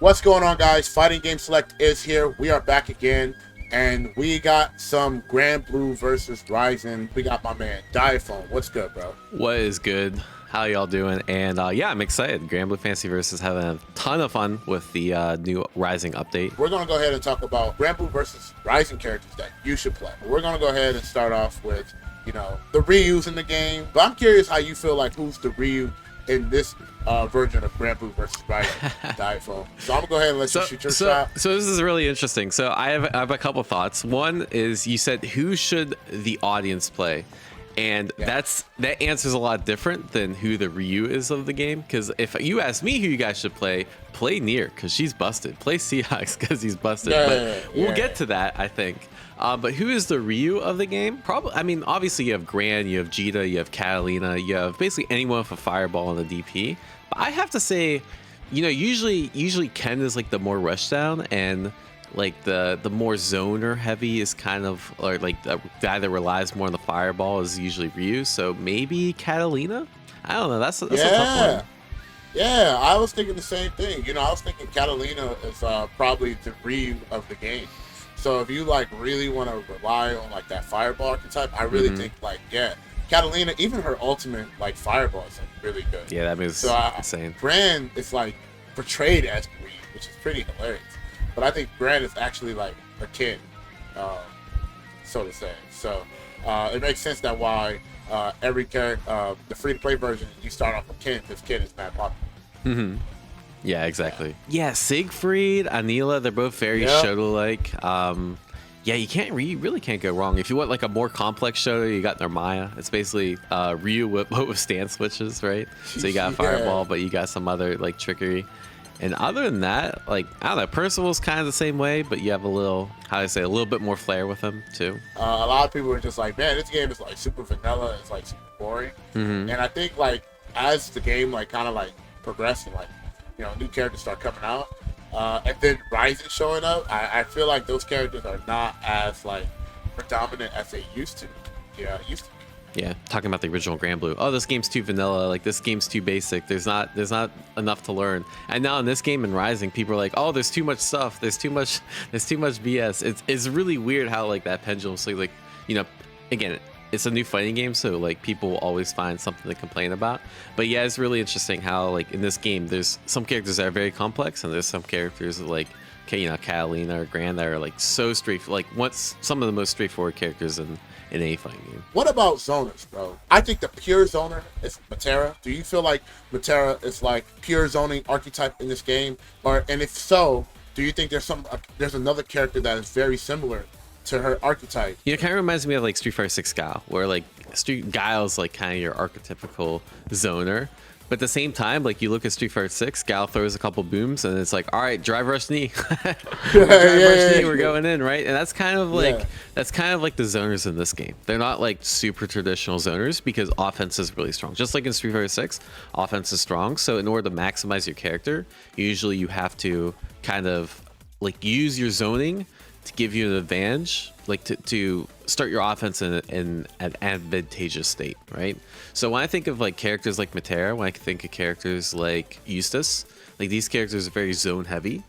What's going on, guys? Fighting Game Select is here. We are back again, and we got some Granblue versus Ryzen. We got my man Diaphone. What's good, bro? What is good? How y'all doing? And yeah, I'm excited. Granblue Fantasy Versus having a ton of fun with the new Rising update. We're gonna go ahead and talk about Granblue versus Ryzen characters that you should play. We're gonna go ahead and start off with, the Ryus in the game. But I'm curious how you feel like who's the Ryu in this version of Granblue versus Ryzen. Diaphone. So I'm gonna go ahead and let you shoot your shot. So this is really interesting. So I have a couple thoughts. One is you said who should the audience play? And that answers a lot different than who the Ryu is of the game. Because if you ask me who you guys should play Nier because she's busted. Play Seahawks because he's busted. We'll get to that, I think. But who is the Ryu of the game? Probably. I mean, obviously you have Gran, you have Jita, you have Catalina, you have basically anyone with a fireball and a DP. But I have to say, usually Ken is like the more rushdown, and like the more zoner heavy is kind of, or like the guy that relies more on the fireball is usually Ryu. So maybe Catalina. I don't know. That's a tough one. Yeah, I was thinking the same thing. I was thinking Catalina is probably the Ryu of the game. So if you like really want to rely on like that fireball archetype, I really think Catalina, even her ultimate like fireball is like really good. Yeah, that moves insane. Gran is like portrayed as Ryu, which is pretty hilarious. But I think Gran is actually like a kid, so to say. So it makes sense that why every character, the free-to-play version, you start off with Ken because Ken is mad popular. Yeah, exactly. Yeah, Siegfried, Anila, they're both very Shoto-like. Yeah, you really can't go wrong. If you want like a more complex Shoto, you got Narmaya. It's basically Ryu with stance switches, right? So you got a fireball, but you got some other like trickery. And other than that, like, I don't know, Percival's kind of the same way, but you have a little, a little bit more flair with him, too. A lot of people are just like, man, this game is, like, super vanilla. It's, like, super boring. And I think, like, as the game, like, kind of, like, progressing, like, new characters start coming out, and then Ryzen showing up, I feel like those characters are not as, like, predominant as they used to. Yeah, Yeah, talking about the original Granblue. Oh, this game's too vanilla. Like, this game's too basic. There's not enough to learn. And now in this game in Rising, people are like, oh, there's too much stuff. There's too much BS. It's really weird how like that pendulum. So like, again, it's a new fighting game, so like people will always find something to complain about. But yeah, it's really interesting how like in this game, there's some characters that are very complex, and there's some characters that like, Catalina or Gran that are like so some of the most straightforward characters in any fighting game. What about zoners, bro? I think the pure zoner is Matera. Do you feel like Matera is like pure zoning archetype in this game? And if so, do you think there's another character that is very similar to her archetype? It kind of reminds me of like Street Fighter 6 Guile, where like Guile's like kind of your archetypical zoner. But at the same time, like you look at Street Fighter 6, Guile throws a couple booms, and it's like, all right, drive rush knee, we're going in, right? And that's kind of like the zoners in this game. They're not like super traditional zoners because offense is really strong. Just like in Street Fighter 6, offense is strong. So in order to maximize your character, usually you have to kind of like use your zoning to give you an advantage, like to start your offense in an advantageous state, right? So when I think of like characters like Matera, when I think of characters like Eustace, like these characters are very zone heavy,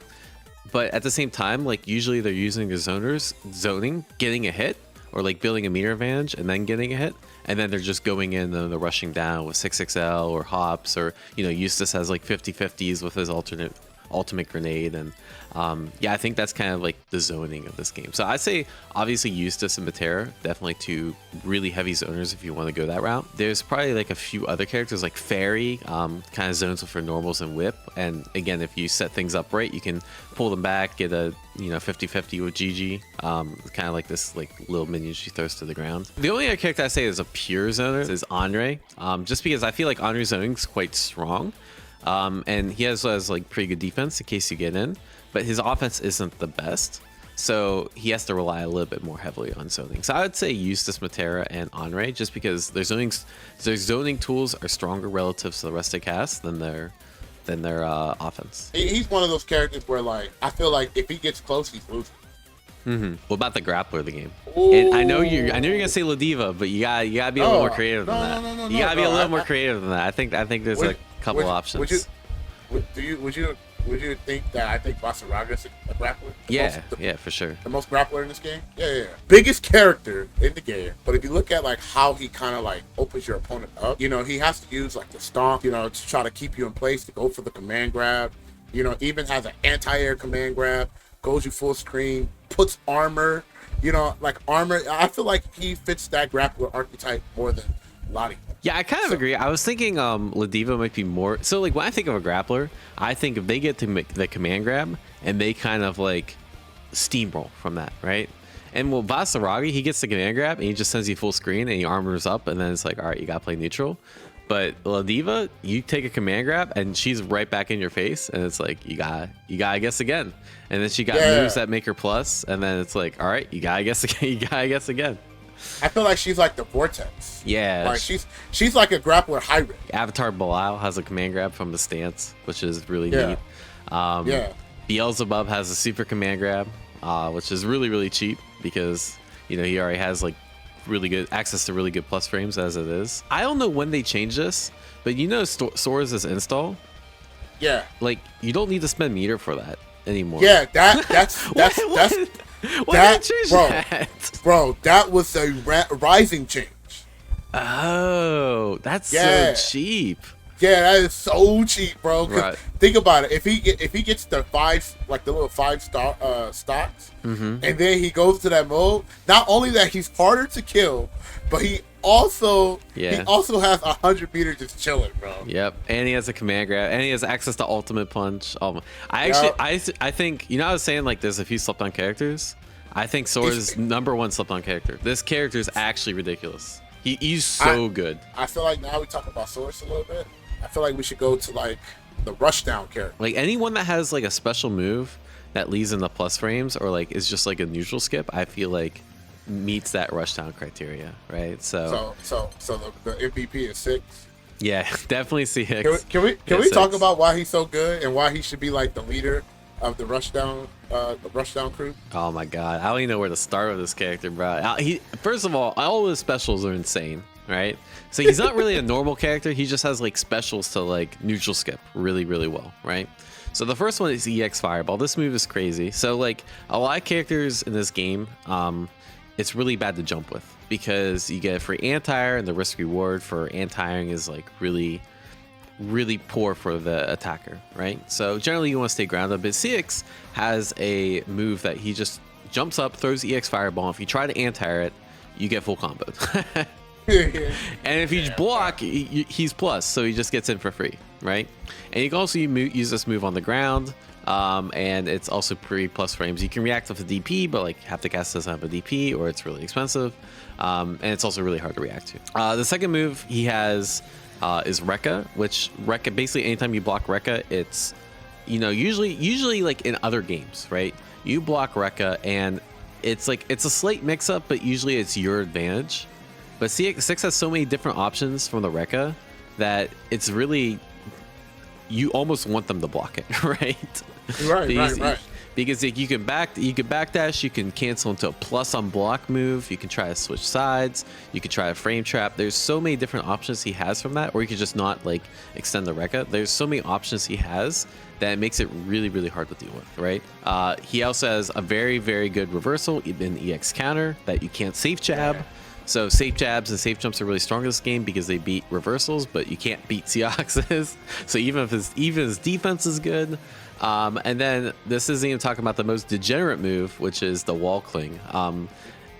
but at the same time, like usually they're using their zoning, getting a hit, or like building a meter advantage and then getting a hit, and then they're just going in and they're rushing down with 6XL or hops, or Eustace has like 50/50s with his ultimate grenade. And I think that's kind of like the zoning of this game. So I'd say obviously Eustace and Matera, definitely two really heavy zoners if you want to go that route. There's probably like a few other characters like Fairy, kind of zones for normals and whip, and again, if you set things up right, you can pull them back, get a 50/50 with Gigi, kind of like this like little minion she throws to the ground. The only other character I say is a pure zoner is Andre, just because I feel like Andre's zoning is quite strong. And he has like pretty good defense in case you get in, but his offense isn't the best, so he has to rely a little bit more heavily on zoning. So I would say Eustace, Matera, and Andre, just because their zoning tools are stronger relative to the rest of the cast than their offense. He's one of those characters where like I feel like if he gets close, he's losing. What about the Grappler of the game? Ooh. And I know you're gonna say Ladiva, but you gotta be a little more creative than that. You gotta be a little more creative than that. I think there's a couple options. Would you would you think that I think Basaraga's a grappler? Yeah, yeah, for sure. The most grappler in this game? Yeah. Biggest character in the game. But if you look at like how he kind of like opens your opponent up, you know, he has to use like the stomp, you know, to try to keep you in place, to go for the command grab. You know, even has an anti-air command grab, goes you full screen, puts armor, you know, like armor. I feel like he fits that grappler archetype more than Lottie. Yeah, I kind of agree. I was thinking Ladiva might be more. So, like, when I think of a grappler, I think if they get to make the command grab and they kind of, like, steamroll from that, right? And well, Vasaragi, he gets the command grab and he just sends you full screen and he armors up and then it's like, all right, you got to play neutral. But Ladiva, you take a command grab and she's right back in your face and it's like, you gotta guess again. And then she got moves that make her plus and then it's like, all right, you gotta guess again, you gotta guess again. I feel like she's like the Vortex. Yeah. Like she's like a grappler hybrid. Avatar Belial has a command grab from the stance, which is really neat. Beelzebub has a super command grab, which is really, really cheap because, you know, he already has like really good access to really good plus frames as it is. I don't know when they change this, but you know Sora's install? Yeah. Like, you don't need to spend meter for that anymore. Yeah, that's Why did they change that? Bro, that was a rising change. Oh, that's so cheap. Yeah, that is so cheap, bro. Right. Think about it. If he gets the the little 5 stocks, and then he goes to that mode, not only that he's harder to kill, but he also has 100 meters just chilling, bro. Yep, and he has a command grab, and he has access to ultimate punch. I think, you know, I was saying like there's a few slept on characters. I think Sora's #1 slept on character. This character is actually ridiculous. He's so good. I feel like now we talk about Source a little bit. I feel like we should go to like the rushdown character. Like anyone that has like a special move that leads in the plus frames or like is just like a neutral skip, I feel like meets that rushdown criteria, right? So the MVP is 6. Yeah, definitely CX. Can we talk about why he's so good and why he should be like the leader of the rushdown crew? Oh my god, I don't even know where to start with this character, bro. First of all his specials are insane, right? So he's not really a normal character. He just has like specials to like neutral skip really, really well, right? So the first one is EX Fireball. This move is crazy. So like a lot of characters in this game, it's really bad to jump with because you get a free anti-air and the risk reward for anti-airing is like really, really poor for the attacker, right? So generally you want to stay grounded, but CX has a move that he just jumps up, throws EX Fireball. If you try to anti-air it, you get full comboed. And if you block, he's plus, so he just gets in for free, right? And you can also use this move on the ground, and it's also pretty plus frames. You can react with a DP, but like half the cast doesn't have a DP, or it's really expensive, and it's also really hard to react to. The second move he has is Rekka, which Rekka, basically anytime you block Rekka, it's, you know, usually like in other games, right? You block Rekka and it's like, it's a slight mix up, but usually it's your advantage. But CX6 has so many different options from the Rekka that it's really, you almost want them to block it, right? Right. Because like, you can backdash, you can cancel into a plus on block move, you can try to switch sides, you can try a frame trap. There's so many different options he has from that, or you could just not like extend the Rekka. There's so many options he has that it makes it really, really hard to deal with, right? He also has a very, very good reversal in EX counter that you can't safe jab. Yeah. So safe jabs and safe jumps are really strong in this game because they beat reversals, but you can't beat Seox's. So even if his defense is good. And then this isn't even talking about the most degenerate move, which is the wall cling.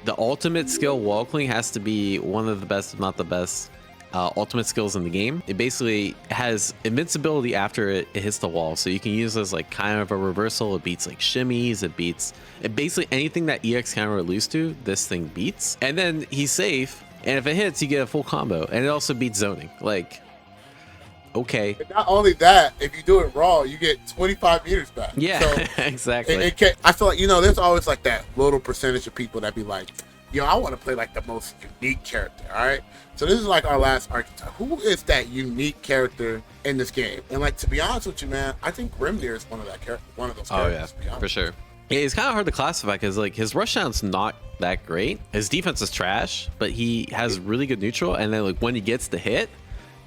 The ultimate skill wall cling has to be one of the best, if not the best, ultimate skills in the game. It basically has invincibility after it hits the wall, so you can use as like kind of a reversal. It beats like shimmies, it basically anything that EX counter would lose to, this thing beats. And then he's safe, and if it hits, you get a full combo, and it also beats zoning. Like, okay. And not only that, if you do it raw, you get 25 meters back. Yeah, so exactly. I feel like, you know, there's always like that little percentage of people that be like, yo, I want to play like the most unique character, all right? So this is like our last archetype. Who is that unique character in this game? And like, to be honest with you, man, I think Grimnir is one of those characters. Oh yeah, for sure. Yeah, it's kind of hard to classify because like his rushdown's not that great. His defense is trash, but he has really good neutral, and then like when he gets the hit,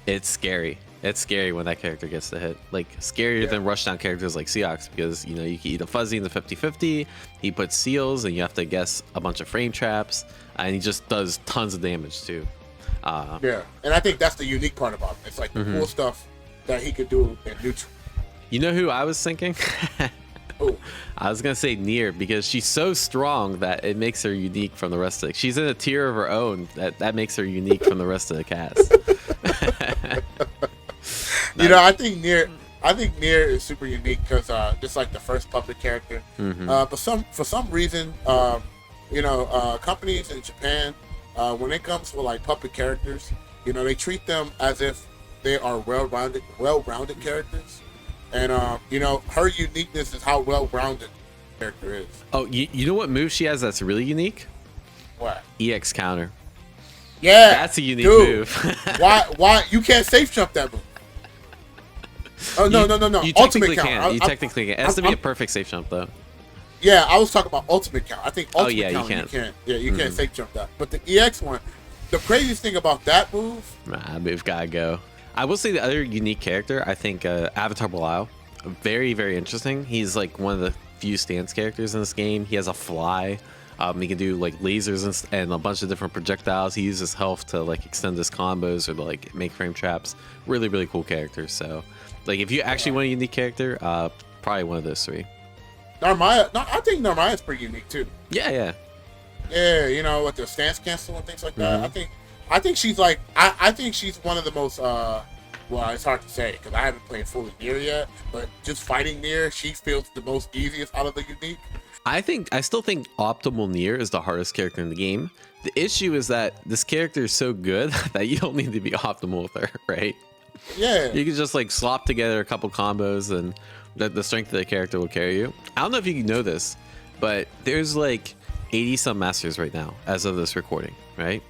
it's scary. It's scary when that character gets the hit. Like, scarier than rushdown characters like Seox, because, you know, you can eat a fuzzy in the 50-50, he puts seals, and you have to guess a bunch of frame traps, and he just does tons of damage, too. Yeah, and I think that's the unique part about him. It's like the cool stuff that he could do in neutral. You know who I was thinking? Ooh. I was gonna say Nier, because she's so strong that it makes her unique from the rest of it. She's in a tier of her own that makes her unique from the rest of the cast. You know, I think Nier is super unique because just like the first puppet character. But for some reason, you know, companies in Japan, when it comes to like puppet characters, you know, they treat them as if they are well-rounded characters. And, you know, her uniqueness is how well-rounded the character is. Oh, you know what move she has that's really unique? What? EX counter. Yeah. That's a unique dude, move. why? You can't safe jump that move. Oh, no. You Ultimate technically count. can. You technically can. It has to be a perfect safe jump, though. Yeah, I was talking about ultimate count. I think ultimate count, you can't. Yeah, you can't safe jump that. But the EX one, the craziest thing about that move... Nah, move gotta go. I will say the other unique character, I think Avatar Bilal, very, very interesting. He's like one of the few stance characters in this game. He has a fly. He can do like lasers and a bunch of different projectiles. He uses health to like extend his combos or to like make frame traps. Really, really cool character. So, like, if you actually want a unique character, probably one of those three. Narmaya, no, I think Narmaya's pretty unique too. Yeah. Yeah, you know, with the stance cancel and things like that. I think she's like, I think she's one of the most, well, it's hard to say because I haven't played fully Nier yet, but just fighting Nier, she feels the most easiest out of the unique. I still think optimal Nier is the hardest character in the game. The issue is that this character is so good that you don't need to be optimal with her, right? Yeah. You can just like slop together a couple combos and the strength of the character will carry you. I don't know if you know this, but there's like 80 some masters right now as of this recording, right?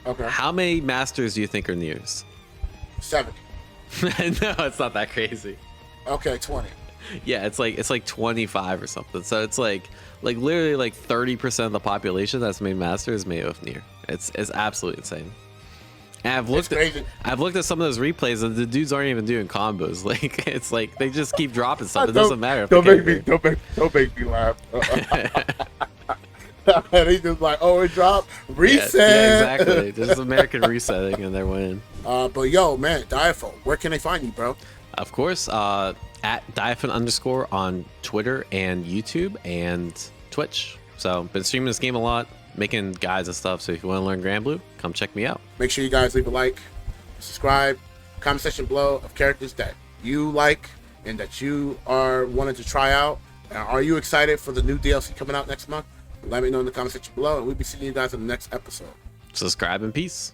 Okay. How many masters do you think are Niers? 70. No, it's not that crazy. Okay, 20. Yeah, it's like 25 or something. So it's like literally like 30% of the population that's made master is made of Nier. It's absolutely insane. And I've looked at some of those replays and the dudes aren't even doing combos. Like it's like they just keep dropping stuff. It doesn't matter. Don't make me laugh. They just like, oh, it dropped. Reset. Yeah, exactly. Just American resetting and they're winning. But yo, man, Diaphone, where can they find you, bro? Of course, at Diaphone_ on Twitter and YouTube and Twitch. So been streaming this game a lot, making guides and stuff. So if you want to learn Granblue, come check me out. Make sure you guys leave a like, subscribe, comment section below of characters that you like and that you are wanting to try out. Are you excited for the new DLC coming out next month? Let me know in the comment section below, and we'll be seeing you guys in the next episode. Subscribe and peace.